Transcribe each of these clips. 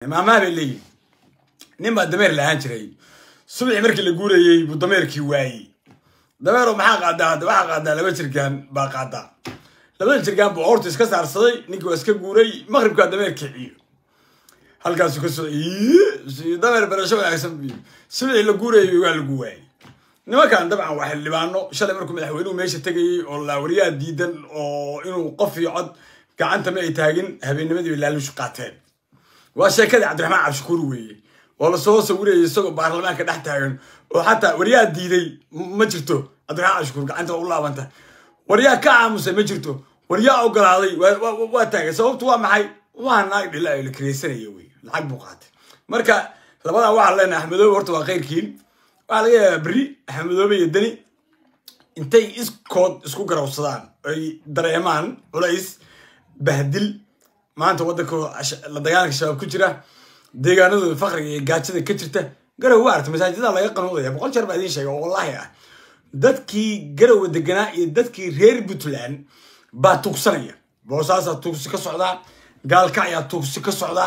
ما باللي نما دمير لهان جري subaxii markii la guurayay buu dameerkii waayay dameero maxaa qaadaa waxa qaadaa laba jirgaan baa qaadaa laba jirgaan buu horta iska saarsaday ninkii waa iska guuray maqribka dameerkii ciyo halkaas uu ka soo dameer barasho wanaagsan subaxii la guurayay waa lagu waayay nimankan dabcan waxa libaano shalay markuu madaxweynuhu meesha tagay oo la wariyaa diidan oo inuu qof iyo cod gacanta ma ay taagin habeennimadii ilaalush qaateen waa sheekada Cabdiraxmaan Cabshukuur weeye wala soo sawirayay isagoo baarlamaanka dhex taagan oo xataa wariyaa diiday ma jirto Cabdiraxmaan Cabshukuur gacanta u laabanta wariyaa ka aamusay ma jirto wariyaa ogolaaday waa taagay sababtu waa maxay waa naag dhilaa la kireysanayo weeye lacag buu qaatay marka labada waxa leenahay Axmedow horta waa qeyrkiin waxa laga yaabaa bari Axmedow iyo Dani intay iskood isku garawsadaan ay dareemaan culays bahdil maanta wadanka la dagaalanka shabaab ku jira deegaanada faqriga iyo gaajada ka jirta garow waarta masaajidada laga qanuudaya boqol jeer baa idin sheegay wallahi ah dadkii garow deganaa iyo dadkii reer Puntland baa tuugsanaya boosaasa tuugsi ka socda gaalka ayaa tuugsi ka socda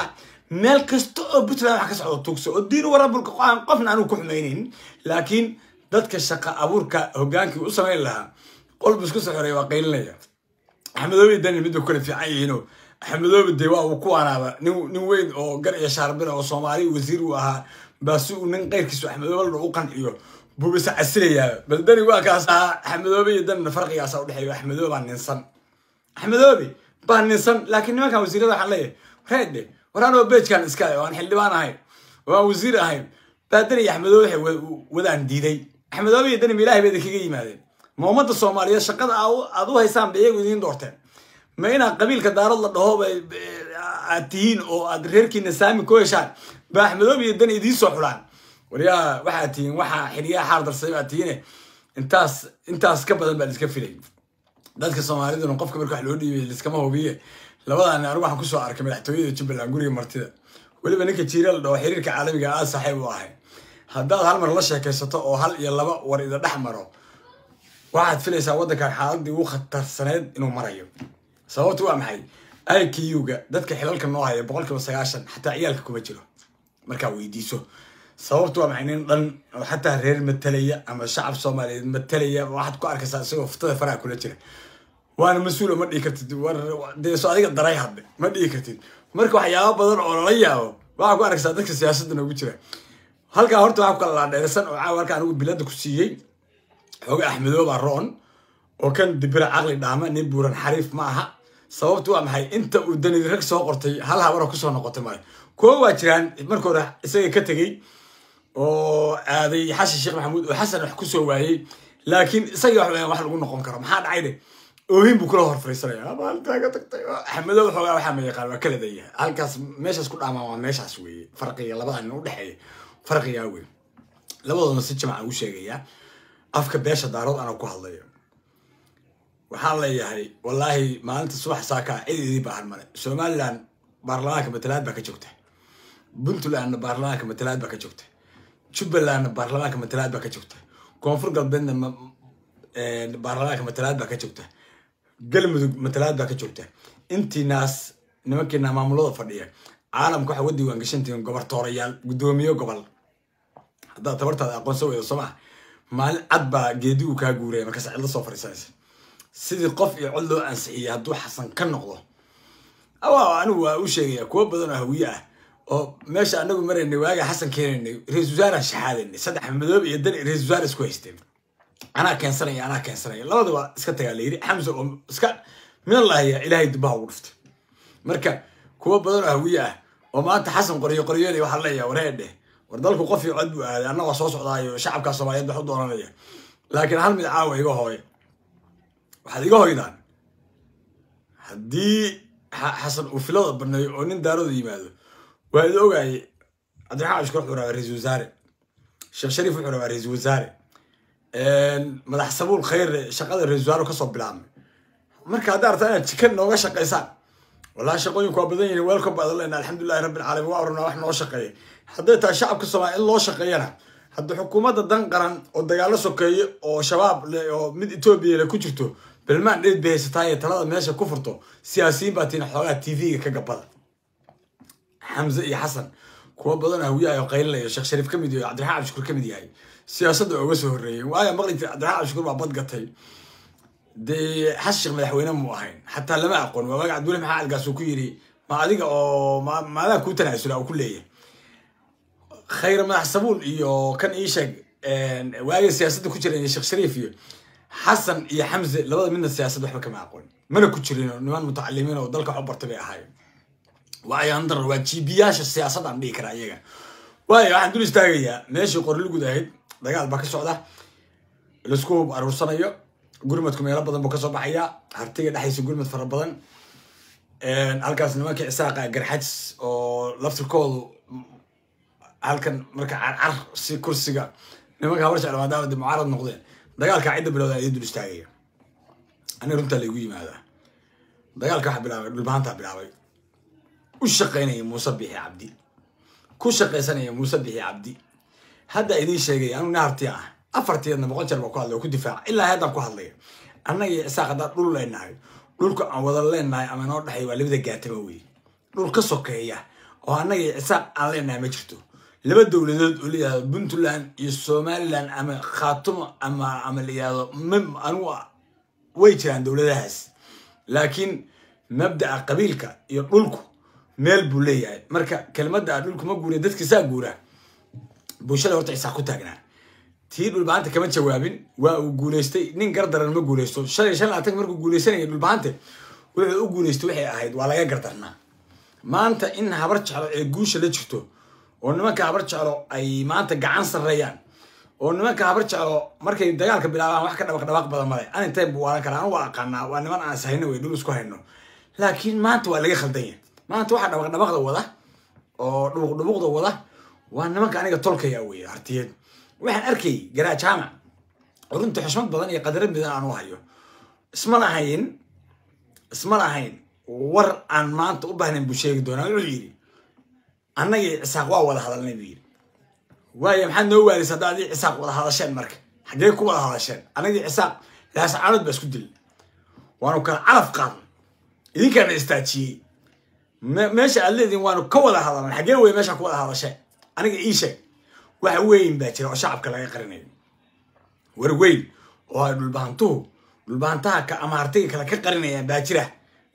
meel kasta oo Puntland wax ka socdo tuugsi oo diin warabulka qofna aanu ku xumaynin laakiin dadka shaqa abuurka hogaankii u sameyn lahaa qolbu isku saxray waa qaylinaya Axmedow iyo Dani mid kale fiican yihiin Axmedow deewa uu ku wanaaba nin weyn oo gar iyo shaarbina oo Soomaali wasiir u ahaa baasi uu nin qeyrkiisu Axmedow u qanciyo buu bis casriyaa bal Dani waa kaas Axmedow iyo Dani farqigaas u dhaxeeyo Axmedow baa ninsan Axmedow baa ninsan laakiin nimanka wasiirada waxa leeyahay reede waraano beejkan iska ah aan xildhibaan ahay waa wasiir ahay Dani Axmedow waxay wadaan diiday Axmedow iyo Dani Ilaahay bay kaga yimaadeen ummadda Soomaaliyeed shaqada aad u haysaan bay idin doorteen ma ina qabiilka daarad la dhaho bay aatiin oo aad reerkiina saami ku heshaan ba Axmedow iyo Dani idin soo xulaan wariyaa waxa tiin waxa xiriyaa xaar darsay aatiine intaas ka badan baa iska filay dadka Soomaaliyeed qofka marka wax loo dhiibay iskama hubiye labadaan anigu waxaan ku soo arkay madaxtooyada Jubbaland guriga martida waliba ninka jiiral dhaw xiriirka caalamiga ah saaxiib u ahay haddaad hal mar la sheekaysato oo hal iyo laba war ida dhaxmaro waxaad filaysaa wadanka xaaladii ugu khatarsaneed inuu marayo sababtu waa maxay IQ-ga dadka xilalka noo haya 90% xataa ciyaalka kuma jiro marka weydiiso sababtu waa maxay nin dhan oo xataa reer matalaya ama shacab Soomaaliyeed matalaya waxaad ku arkaysaa isagoo ftada faraha kula jira waana mas'uul ma dhigi kartid war deeso adiga daray hadde ma dhigi kartid marka waxyaabo badan oo la yaabo waxa ku arkaysaa dadka siyaasadda ugu jira halka horta waxa kala la dheersan oo caawarka anigu bilada ku siiyay xoga Axmedow baa roon oo kan dibira aqli dhaama nin buuran xariif ma aha sababtu waa maxay inta uu Dani rag soo qortay hal habar ku soo noqotay maay koo waa jiraan markii hore isaga ka tagay oo aaday Xasan Sheekh Maxamuud oo Xasan wax ku soo waayay laakiin isaga wax lagu noqon karo maxaa dhacay oohin buu kula hor fariisanaya baalta ka tagtay Axmedow xogaa waxa ma yaqaan waa kala deeyaa halkaas meeshaas ku dhaamaa waa meeshaas weeye farqiga labadan u dhaxeeyo farqiga weyn labadoodna si jamac u sheegaya afka beesha daarood ana ku hadlayo waxaan leeyahay wallahi maalinta subax saaka ciidii baahan male Somaliland baarlamaanka matalaad baa ka joogta Puntland baarlamaanka matalaad baa ka joogta Jubbaland baarlamaanka matalaad baa ka joogta Koonfur Galbeedna baarlamaanka matalaad baa ka joogta Galmudug matalaad baa ka joogta intii naas nimankeena maamulada fadhiya caalamka waxa wadi waan gashantiin gobortoorayaal gudoomiye gobol hadda tabartada aqoon soo weeyo Soomaa maalin cad baa geedigu ka guuray marka sacid la soo fariisanaysa sidii qof iyo cod loo ansixiyay hadduu Xasan ka noqdo anigu waa u sheegaya kuwa badan oo hawiye ah oo meesha anagu mareynay waaga Xasan keenay ra'iisul wasaare shahaadinay saddex Axmedow iyo Dani ra'iisul wasaare isku haysteen ana keensanay labadaba iska tagaa leeyri Xamza oo iska min Allah ya Ilaahay dibaa ugu dhuftay marka kuwa badan oo hawiye ah oo maanta Xasan qoriyo waxa la leeyahay wareede war dalku qof iyo cod buu aaday annaga soo socdaayo shacabka Soomaaliyeed wax u dooranaya laakiin hal mid caawa iga hooy waxaad iga hooydaan haddii Xasan uu filada barnayo oo nin daarada yimaado waa id ogaay Cabdiraxmaan Cabshukuur wuxuu rabaa ra'iisul wasaare Sheekh Shariif wuxuu rabaa ra'iisul wasaare madax sabuul khayr shaqada ra'iisul wasaare ka soo bilaabmay marka hadda artaan chicken nooga shaqeysaan والله شقوين كوا بدين ويلكم بعد الله إن الحمد لله رب العالمين وأورنا وإحنا وشقية حديت الشعب كسماء الله شقينا حد حكومة الدنقرن والدجال سكية وشباب من إثيوبيا لكوجرتو بالمعنى نريد به ستاية ترى ماشى كفرته سياسيين باتين حوالي تي في كجبل حمزة يا حسن كوا بدنا هويا قايل لي الشيخ شريف كمدي عبد الرحمن شكور كمدي هاي سياسة اوغا سو هوريي وايا مقلي عبد الرحمن شكور با بد قتي دي حشق مدحوينه مو ahayn حتى لما اقون waa magac duule maxaa algaas ku yiri ma adiga oo ma la ku tanaasula oo ku leeyahay khayr madax sabuul iyo kan ii sheeg waaga siyaasadda ku jiray sheekh shariif iyo xasan iyo xamse labada midna siyaasadda waxba kama aqoon mana ku jirin niman mutacallimiin oo dalka wax bartay ahaayeen waa andar waa jibiyaasha siyaasadda aan dhigi karaa iyaga waayo waxaan dul istaagayaa meeshii qorli gudaheed dagaal baa ka socda la isku aruursanayo gurmadku meelo badan buu ka soo baxaya hartiga dhaxaysa gurmad fara badan halkaas nimanka isaaqa garxads oo laftirkoodu halkan marka car si kursiga nimanka habar jecel maadaama mucaarad noqdeen dagaalka cidda bilowda ay dul istaagaya ani runta la igu yimaada dagaalka waxa bilaabay dhulbaanta bilaabay u shaqeynaya Muuse Bixi Cabdi ku shaqeysanaya Muuse Bixi Cabdi hadda idin sheegay anu naarti ah afartiina boqol jeer ku hadlay ku difaac ilaa hadda ku hadlay annaga isaaqada dhul leenahay dhulka aan wada leenahay ama noo dhaxay waa labada gaataba weey dhul ka sokeeya oo annaga isaaq aan leenahay ma jirto laba dawladood oo leeyahay Puntland iyo Somaliland ama Khaatumo ama leeyahay anu way jiraan dawladahaas laakiin mabda'a qabiilka iyo dhulku meel buu leeyahay marka kelmadda dhulku ma guuray dadkiisa guura bulshada horta isaaq ku taagnaa tii dhulbaanta kama jawaabin waa uu guuleystay nin gardaran ma guuleysto shalay markuu guuleysanayay dhulbaanta wuxuu u guuleystay waxay ahayd waa laga gardarnaa maanta in habar jeclo ee guusha la jirto oo nimanka habar jeclo ay maanta gacan sareeyaan oo nimanka habar jeclo markay dagaalka bilaabaan wax ka dhawaaq badan male aan intay buuran karaan waa aqaanaa waa niman aan sahayna way dhul isku hayno laakiin maanta waa laga khaldan yahay maanta waxa dhawaaqda wada oo dhubuqda wada waa nimanka aniga tolkaya weey artiyad waxaan arkay garaa jaamac runta xushmad badan iyo qadarin badan aan u hayo isma lahayn war aan maanta u baahnayn buu sheegi doonaa wuxuu yiri annaga isaaq waa wada hadalnay buu yiri waayo maxaad noo waarisa daadii isaaq wada hadasheen marka xagee ku wada hadasheen annaga isaaq laas caanad baa isku dil waanu kala calaf qaad idinkaana istaajiyey meesha aad leediin waanu ka wada hadalnay xagee wey meesha ku wada hadasheen aniga ii sheeg waxa weyn baa jira oo shacabka laga qarinayo war weyn oo ay dhulbaantaha ka amaartay kala ka qarinayaan baa jira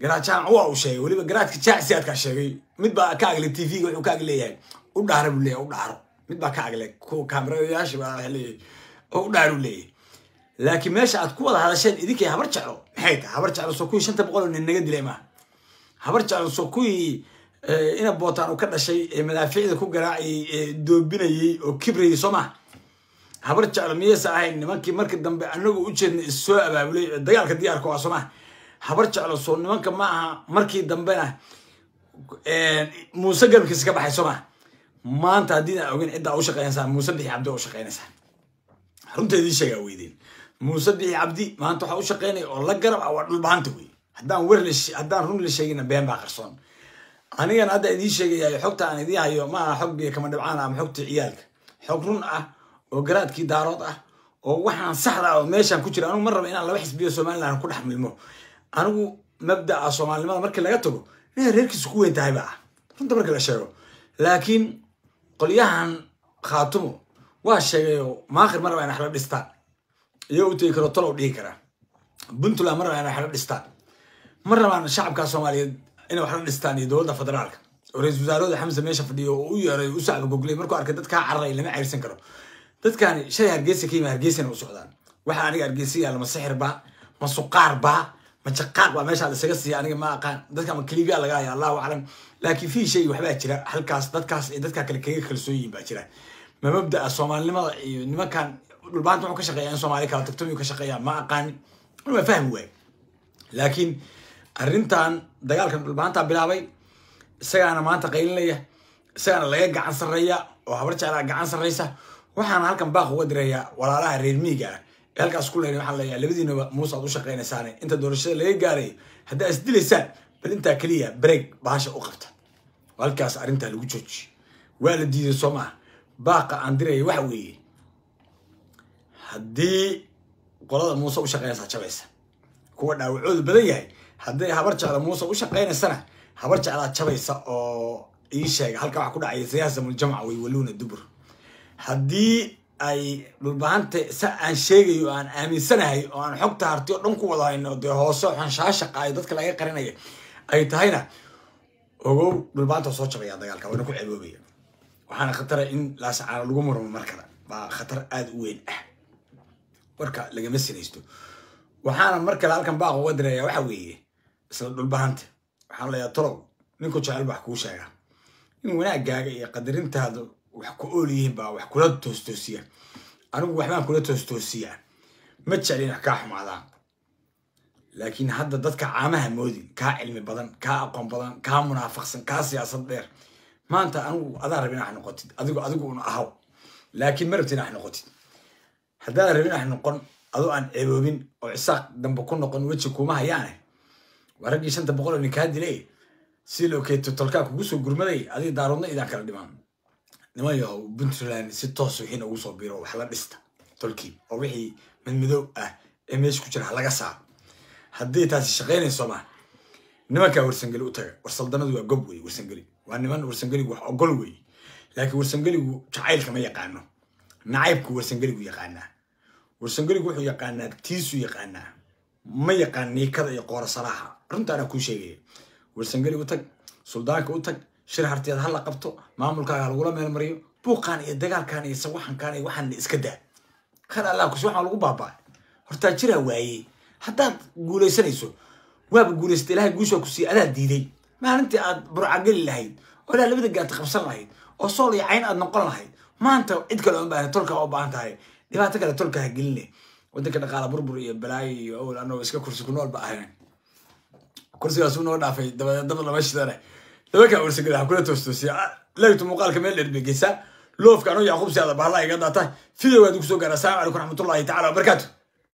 garaajaan waa uu sheegay waliba garaadka jaacsiyaadka sheegay mid baa ka aglay TV wuxuu ka agleeyahay u dhaaro buu leeyahay u dhaaro mid baa ka aglay ku kaamirayaasha baa leeyahay oo u dhaaro leeyahay laakiin meesha aad ku wada hadasheen idinkay habar jeclo maxay tahay habar jeclo soo ku 500 nin naga dilay ma habar jeclo soo ku ina bootaan uu ka dhashay madaafiicda ku garaacay doobinayay oo kibrayay Soomaa habar jeclo miyaysa ahayn nimankii markii dambe anagu u jeednay soo abaabulay dagaalka diyaarka waa Soomaa habar jeclo soo nimanka ma aha markii dambena Muuse garabkiisa ka baxay Soomaa maanta hadii aan ogeyn cidda u shaqeynaysa Muuse Bixi Cabdi u shaqeynaysa runteedii sheega weydeen Muuse Bixi Cabdi maanta waxa u shaqeynay oo la garab ah waa dhulbaanta weey haddaan run la sheegina been baa qarsoon anigan hadda idin sheegay xogta aan idin hayo ma xog biyo kama dhibcaan ama xogta ciyaalka xog run ah oo garaadkii daarood ah oo waxaan saxda ah oo meeshan ku jira anigu mar raba inaan laba xisbiyo Soomaaliland ku dhaxmilmo anigu mabda'a Soomaalinimada markii laga tago inay reerkiisu ku weyn tahay baa runta markii la sheego laakiin qolyahan Khaatumo waa sheegay maakhir mar raba inay xal dhistaan iyo u tii karo talo dhigi kara Puntland mar raba inay xal dhistaan mar raba shacabka Soomaaliyeed inay wax la dhistaan iyo dawladda federaalka oo ra'iisul wasaaraha Xamse meesha fadhiyo oo u yeeray u sacab goglay markuu arkay dadka carray lama ceyrsan karo dadkani shay Hargeysa kiima Hargeysana u socdaan waxa aniga Hargeysa yaala ma sixir ba ma suqaar ba ma jaqaaq ba meesha la isaga siiyay aniga ma aqaan dadka ma kaliya laga hayaa Allahu a'lam laakiin fi shay waxba jira halkaas dadkaas ee dadka kale kaga kalsooyin baa jira ma mabda'a Soomaalinimada iyo nimankan dhulbaanta wuxuu ka shaqeeyay Soomaali kala tagto ka shaqeeyaa ma aqaan ma fahmi way laakiin arrintan dagaalkan dhulbaanta bilaabay isagaana maanta qaylinaya isagaana laga gacan sareeya oo habar jecel gacan sareysa waxaan halkan baaq uga direeyaa walaalaha reer miyiga halkaas ku leeyahay waxaan leeyahay labadiinaba Muuse aad u shaqeynaysan inta doorashada laga gaaray hadda is dilaysaan bal inta kaliya break baasha u qabta halkaas arrinta lagu jooji waa la diiday Soomaa baaqa aan direeyo waxa weeye haddii qolada Muuse u shaqeynaysa jabaysa kuwa dhaawacoodu badan yahay hadday habar jecel Muuse u shaqeynaysana habar jecel jabaysa oo إيش هيك هلك واحد كده عايز سياسة من الجمعة ويولون الدبر هدي أي بالبانت سأن شيء وأن آمن سنة هاي وأن حكت هرتي رنكو والله إنه ده هو صح عن شاشة قاعدة كلا أي قرنية أي تهينا هو بالبانت صوت شبيه دجال كونه كل عبوبية وحنا خطر إن لا سعر الجمهور من مركزه خطر آد وين وركا لقى مسنيستو وحنا مركز هالكن باقو ودريا وحويه isla dhulbahanta waxaan leeyahay torow ninku jecel wax kuu sheega in wanaagaaga iyo qadarintaada wax ku oolyihiin baa wax kula toostoosiya anigu waxbaan kula toostoosiya ma jecelin wax kaa xumaadaan laakiin hadda dadka caamaha moodin kaa cilmi badan kaa aqoon badan kaa munaafaqsan kaa siyaasad dheer maanta anigu adaan rabin wax noqotid adigu una ahaw laakiin ma rabtin wax noqotid haddaan rabin wax noqon adoo aan ceeboobin oo cisaaq dambe ku noqon weji kuma hayaane ورجع شنت بقول إنك هادي ليه سيلو كي تطلقك وجوسو جرمدي هذه دارنا إذا كان دمان نما يهو بنتلان ستوسو هنا وصل بيرو حلا بستا تركي أو وحي من مدو إيش كتير حلا قصة هدي تاسي شغالين سما نما كورسنجلي وتر ورسل دنا دو جبوي ورسنجلي وأنا من ورسنجلي وأقولوي لكن ورسنجلي شعيل كمان يقعنه نعيبك ورسنجلي ويقعنا ورسنجلي وحي يقعنا تيسو يقعنا ما يقعني كذا يقول صراحة رنت أنا كل شيء ورسنجلي وتك سلطانك وتك شرح ارتياد هلا قبته معمول كان على ولا من المريو بوقان الدجال كان يسوحن كان يوحن إسكده خلنا الله كسوحن على بابا هرتا شرا واي حتى قولي سنيسو واب قولي استلاه جوشو كسي أنا ديدي ما أنت برعقل لهيد ولا اللي بدك تخبصر لهيد وصولي عين أد نقل لهيد ما أنت إدك لو بقى تركه أو بقى أنت هاي دي تكلا تركه هجلني ودك قال بربر بلاي أو لأنه إسكا كرسي كنول بقى هنا كرسي رسول الله في دبل ماشي ثاني دبل كان ورسي كده كله توستوسي لا يتمقال كمان اللي بيجيسا لوف كانوا يعقوب سيادة بالله يقدر فيديو يدوك سوق السلام عليكم ورحمة الله تعالى وبركاته.